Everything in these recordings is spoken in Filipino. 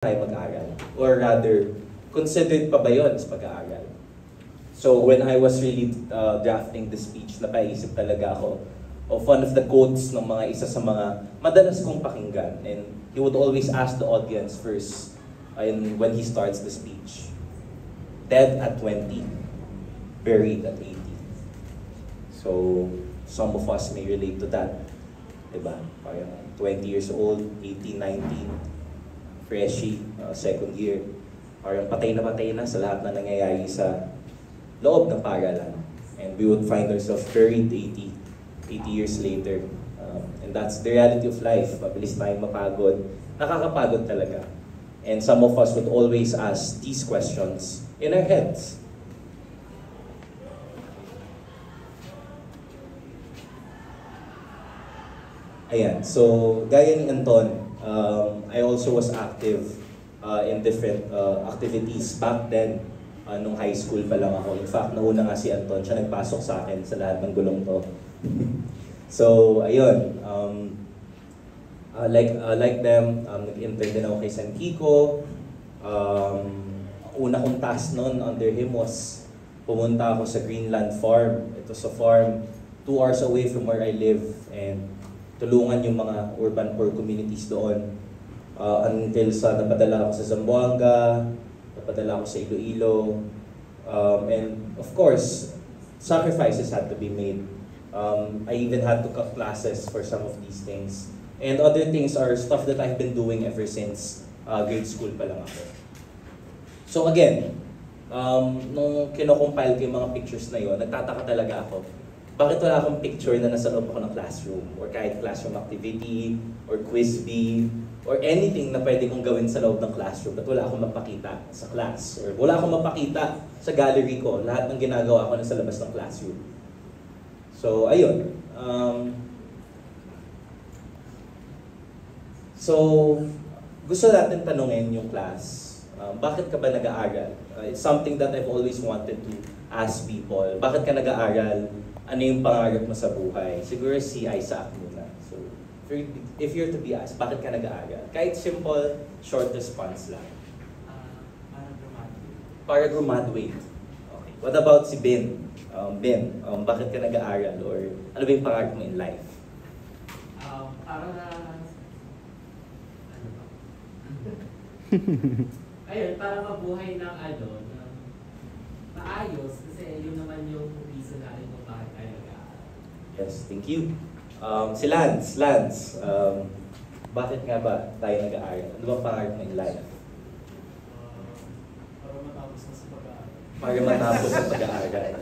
tayo mag-aaral? Or rather, considered pa ba yun sa pag-aaral? So when I was really drafting the speech, napaisip talaga ako of one of the quotes ng mga isa sa mga madalas kong pakinggan. And he would always ask the audience first when he starts the speech. Dead at 20, buried at 80. So some of us may relate to that. Diba? Parang 20 years old, 18, 19, freshie, second year. Parang patay na sa lahat na nangyayari sa loob ng paaralan. And we would find ourselves buried 80 years later. And that's the reality of life. Mabilis tayong mapagod. Nakakapagod talaga. And some of us would always ask these questions in our heads. Ayan, so gaya ni Anton, I also was active in different activities back then, nung high school pa lang ako. In fact, nauna nga si Anton, siya nagpasok sa akin sa lahat ng gulong to. So, ayun, like them, nag-intern din ako kay San Kiko. Una kong task noon under him was pumunta ako sa Greenland Farm. Ito sa farm, 2 hours away from where I live, and tulungan yung mga urban poor communities doon. Until sa napadala ako sa Zamboanga, napadala ako sa Iloilo, and of course, sacrifices had to be made. I even had to cut classes for some of these things. And other things are stuff that I've been doing ever since grade school pa lang ako. So again, nung kino-compile ko yung mga pictures na yon, nagtataka talaga ako. Bakit wala akong picture na nasa loob ako ng classroom? Or kahit classroom activity, or quiz bee, or anything na pwede kong gawin sa loob ng classroom at wala akong mapakita sa class. Or wala akong mapakita sa gallery ko, lahat ng ginagawa ko nasa labas ng classroom. So, ayun. So, gusto natin tanungin yung class, bakit ka ba nag-aaral? It's something that I've always wanted to ask people. Bakit ka nag-aaral? Ano yung pangarap mo sa buhay? Siguro si Isaac muna. So, if you're to be asked, bakit ka nag-aaral? Kahit simple, short response lang. Para graduate. Okay. What about si Ben? Ben, bakit ka nag-aaral? Or ano ba yung pangarap mo in life? Para mabuhay ng maayos, kasi yun naman yung reason natin kung bakit tayo nag-aaral. Yes, thank you. Si Lance, bakit nga ba tayo nag-aaral? Ano bang pangarap mo in life? Para matapos na sa pag-aaral. Para matapos sa pag-aaral.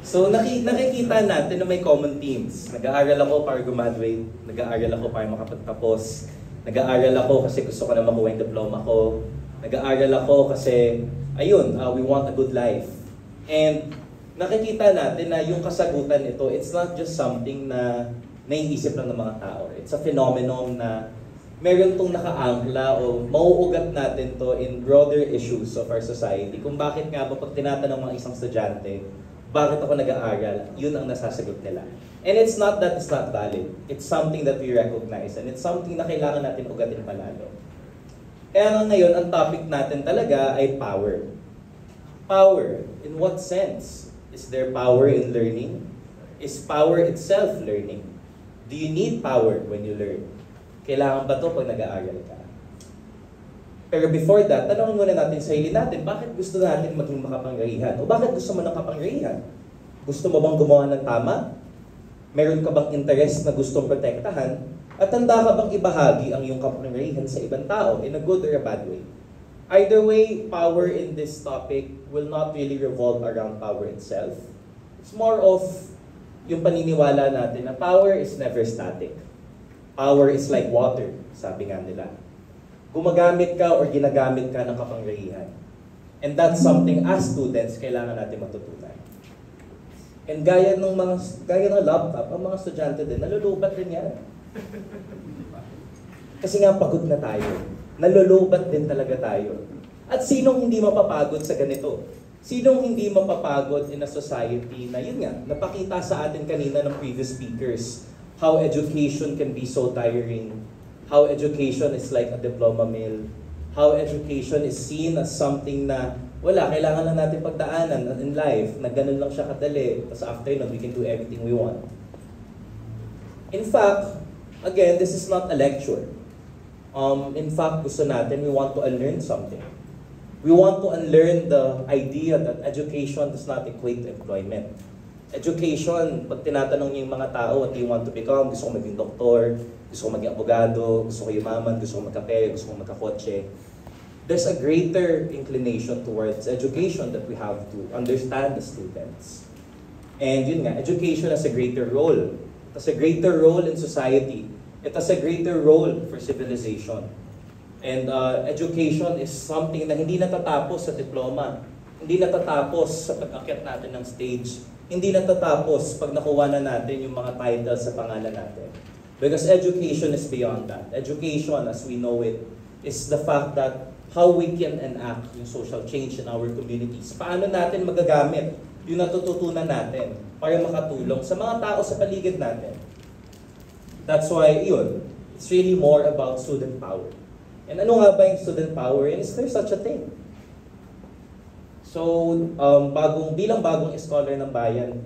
So nakikita natin na may common themes. Nag-aaral ako para graduate, nag-aaral ako para makapagtapos, nag-aaral ako kasi gusto ko na makuha yung diploma ko, nag-aaral ako kasi, ayun, we want a good life. And nakikita natin na yung kasagutan nito, it's not just something na naiisip lang ng mga tao. It's a phenomenon na meron tong nakaangkla o mauugat natin to in broader issues of our society. Kung bakit nga ba pag tinatanong mga isang estudyante, bakit ako nag-aaral, yun ang nasasagot nila. And it's not that it's not valid. It's something that we recognize and it's something na kailangan natin ugatin palalo. Kaya nga ngayon, ang topic natin talaga ay power. Power, in what sense? Is there power in learning? Is power itself learning? Do you need power when you learn? Kailangan ba ito pag nag-aaral ka? Pero before that, tanongin muna natin sa sarili natin, bakit gusto natin maging makapangyarihan? O bakit gusto mo ng kapangyarihan? Gusto mo bang gumawa ng tama? Meron ka bang interest na gustong protektahan? At handa ka bang ibahagi ang iyong kapangyarihan sa ibang tao in a good or a bad way? Either way, power in this topic will not really revolve around power itself. It's more of yung paniniwala natin na power is never static. Power is like water, sabi nga nila. Gumagamit ka or ginagamit ka ng kapangyarihan. And that's something as students kailangan natin matutunan. And gaya ng laptop, ang mga estudyante din, nalulubat din yan. Kasi nga pagod na tayo. Nalulubat din talaga tayo. At sinong hindi mapapagod sa ganito? Sinong hindi mapapagod in a society na yun nga, napakita sa atin kanina ng previous speakers, how education can be so tiring, how education is like a diploma mill, how education is seen as something na wala, kailangan lang natin pagdaanan in life, na ganun lang siya kadali, tapos after nun, we can do everything we want. In fact, again, this is not a lecture. In fact, gusto natin, we want to unlearn something. We want to unlearn the idea that education does not equate to employment. Education, pag tinatanong niyo yung mga tao, what do you want to become? Gusto ko maging doktor, gusto ko maging abogado, gusto ko yumaman, gusto ko magkape, gusto ko magkakotse. There's a greater inclination towards education that we have to understand the students. And yun nga, education has a greater role. It has a greater role in society. It has a greater role for civilization. And education is something na hindi natatapos sa diploma. Hindi natatapos sa pag-akyat natin ng stage. Hindi natatapos pag nakuha na natin yung mga titles sa pangalan natin. Because education is beyond that. Education, as we know it, is the fact that how we can enact yung social change in our communities. Paano natin magagamit yung natututunan natin para makatulong sa mga tao sa paligid natin. That's why, yun, it's really more about student power. And ano nga ba yung student power? And is there such a thing? So, bilang bagong scholar ng bayan,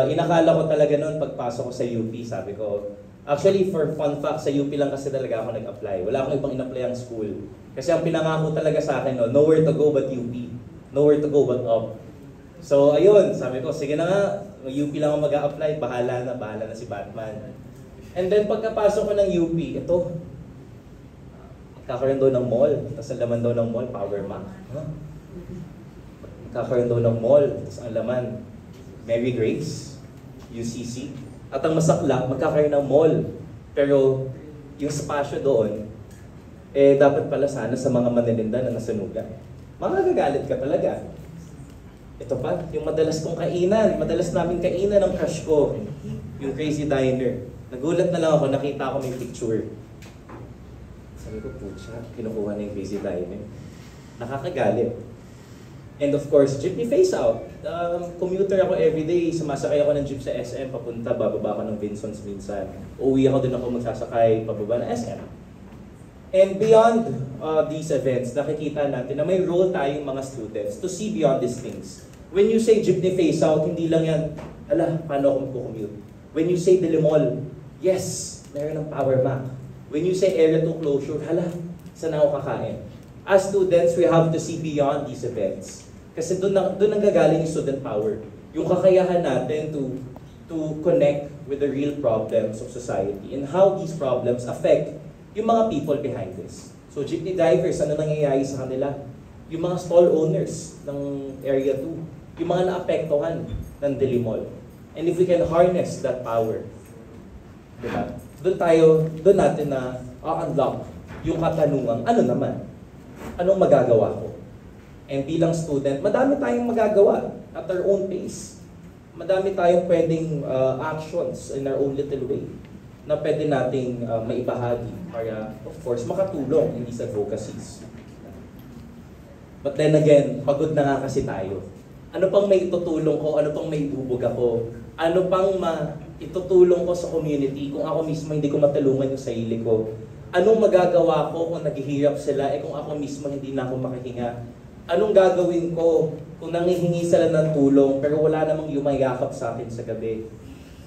inakala ko talaga noon pagpasok ko sa UP, sabi ko, actually for fun fact, sa UP lang kasi talaga ako nag-apply. Wala akong ibang in-apply ang school. Kasi ang pinangako talaga sa akin, no, nowhere to go but UP. Nowhere to go but up. So, ayun, sabi ko, sige na nga, UP lang ako mag-a-apply, bahala na si Batman. And then pagkapasok ko ng UP, ito, kakaroon daw ng mall, tapos ang laman daw ng mall, Power Mac. Huh? Kakaroon daw ng mall, tapos ang laman, Mary Grace, UCC. At ang masaklap, magkakaroon ng mall. Pero yung spasyo doon, dapat pala sana sa mga manininda na nasunugan. Magagalit ka talaga. Ito pa, yung madalas kong kainan, madalas namin kainan ng crush ko, yung Crazy Diner. Nagulat na lang ako, nakita ko may picture. Sabi ko, putya, kinukuha na yung Crazy Diner. Nakakagalit. And of course, jeepney phase out. Commuter ako everyday, sumasakay ako ng jeep sa SM, papunta, bababa ako ng Vinsons minsan. Uwi ako din ako magsasakay, pababa ng SM. And beyond these events, nakikita natin na may role tayong mga students to see beyond these things. When you say jeepney phase out, hindi lang yan, paano ako magko-commute? When you say Delimol, yes, meron ng Power Mac. When you say Area 2 closure, saan ako kakain? As students, we have to see beyond these events. Kasi doon nanggagaling yung student power. Yung kakayahan natin to connect with the real problems of society and how these problems affect yung mga people behind this. So jeepney drivers, ano nangyayari sa kanila? Yung mga stall owners ng Area 2, yung mga naapektuhan ng Delimol. And if we can harness that power, diba? Doon natin na unlock yung katanungan, ano naman? Anong magagawa ko? And bilang student, madami tayong magagawa at our own pace. Madami tayong pwedeng actions in our own little way na pwede nating maibahagi para, of course, makatulong in these advocacies. But then again, pagod na nga kasi tayo. Ano pang may itutulong ko? Ano pang may ibubog ako? Ano pang itutulong ko sa community kung ako mismo hindi ko matulungan yung sarili ko? Anong magagawa ko kung naghihirap sila, kung ako mismo hindi na ako makahinga? Anong gagawin ko kung nangihingi sila ng tulong pero wala namang yumayakap sa akin sa gabi?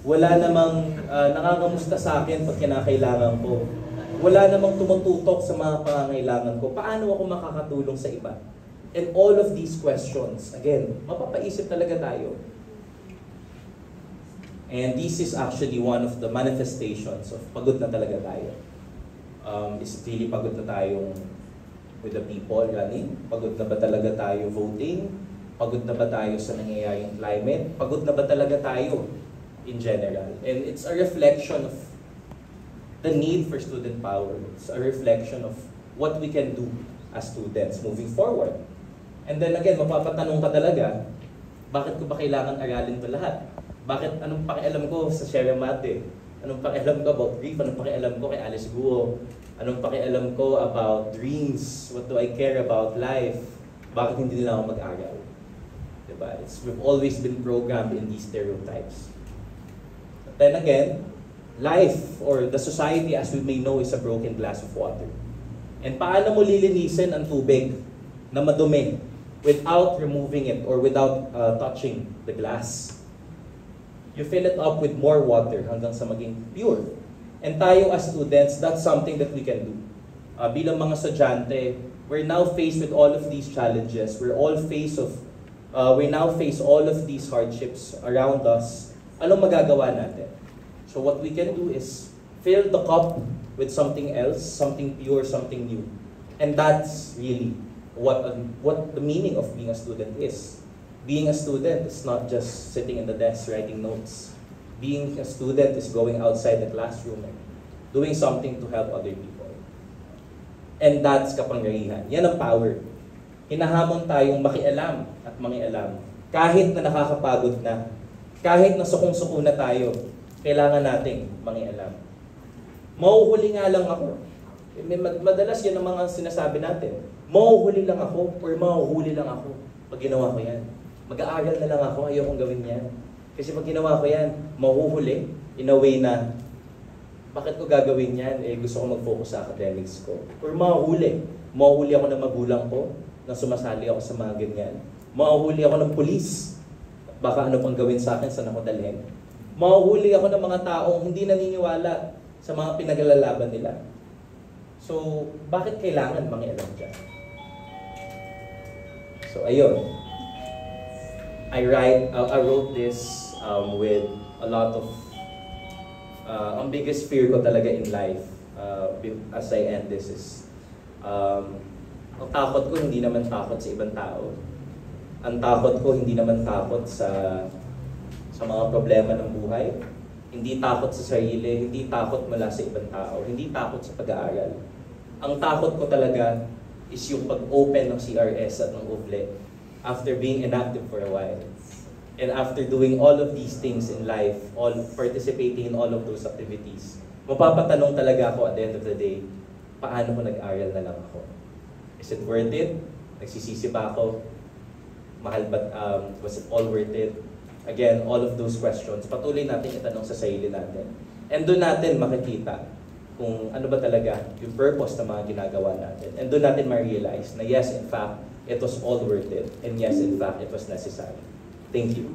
Wala namang nakakamusta sa akin pag kinakailangan ko? Wala namang tumututok sa mga pangangailangan ko? Paano ako makakatulong sa iba? And all of these questions, again, mapapaisip talaga tayo. And this is actually one of the manifestations of pagod na talaga tayo. Is it really pagod na tayong with the people running? Pagod na ba talaga tayo voting? Pagod na ba tayo sa nangyayaring climate? Pagod na ba talaga tayo in general? And it's a reflection of the need for student power. It's a reflection of what we can do as students moving forward. And then again, mapapatanong ka talaga, bakit ko ba kailangan aralin ito lahat? Bakit anong pakialam ko sa Sierra Madre? Anong pakialam ko about grief? Anong pakialam ko kay Alice Guo? Anong pakialam ko about dreams? What do I care about life? Bakit hindi nila ako mag-aral? Diba? We've always been programmed in these stereotypes. But then again, life or the society as we may know is a broken glass of water. And paano mo lilinisin ang tubig na madumi without removing it or without touching the glass? You fill it up with more water hanggang sa maging pure. And tayo as students, that's something that we can do. Bilang mga estudyante, we're now faced with all of these challenges. We now face all of these hardships around us. Anong magagawa natin? So what we can do is fill the cup with something else, something pure, something new. And that's really what the meaning of being a student is. Being a student is not just sitting in the desk writing notes. Being a student is going outside the classroom and doing something to help other people. And that's kapangyarihan. Yan ang power. Hinahamon tayong makialam at mangialam. Kahit na nakakapagod na, kahit na sukong-suko na tayo, kailangan nating mangialam. Mauhuli nga lang ako. Madalas yan ang mga sinasabi natin. Mauhuli lang ako or mauhuli lang ako pag ginawa ko yan. Mag-aaral na lang ako, ayokong gawin yan. Kasi pag ginawa ko yan, mahuhuli in a way na, bakit ko gagawin yan? Gusto ko mag-focus sa academics ko. Or mahuhuli ako ng magulang ko, na sumasali ako sa mga ganyan. Mahuhuli ako ng pulis. Baka ano pang gawin sa akin, saan ako dalhin. Mahuhuli ako ng mga taong hindi naniniwala sa mga pinaglalaban nila. So, bakit kailangan mangialam dyan? So, ayun. I wrote this with a lot of, ang biggest fear ko talaga in life as I end this is, ang takot ko hindi naman takot sa ibang tao. Ang takot ko hindi naman takot sa mga problema ng buhay. Hindi takot sa sarili, hindi takot mula sa ibang tao, hindi takot sa pag-aaral. Ang takot ko talaga is yung pag-open ng CRS at ng UVLE after being inactive for a while. And after doing all of these things in life, participating in all of those activities, mapapatanong talaga ako at the end of the day, paano ko nag-aral na lang ako? Is it worth it? Nagsisisi ba ako? Mahal ba? Was it all worth it? Again, all of those questions, patuloy natin itanong sa sarili natin. And doon natin makikita kung ano ba talaga yung purpose ng mga ginagawa natin. And doon natin ma-realize na yes, in fact, it was all worth it. And yes, in fact, it was necessary. Thank you.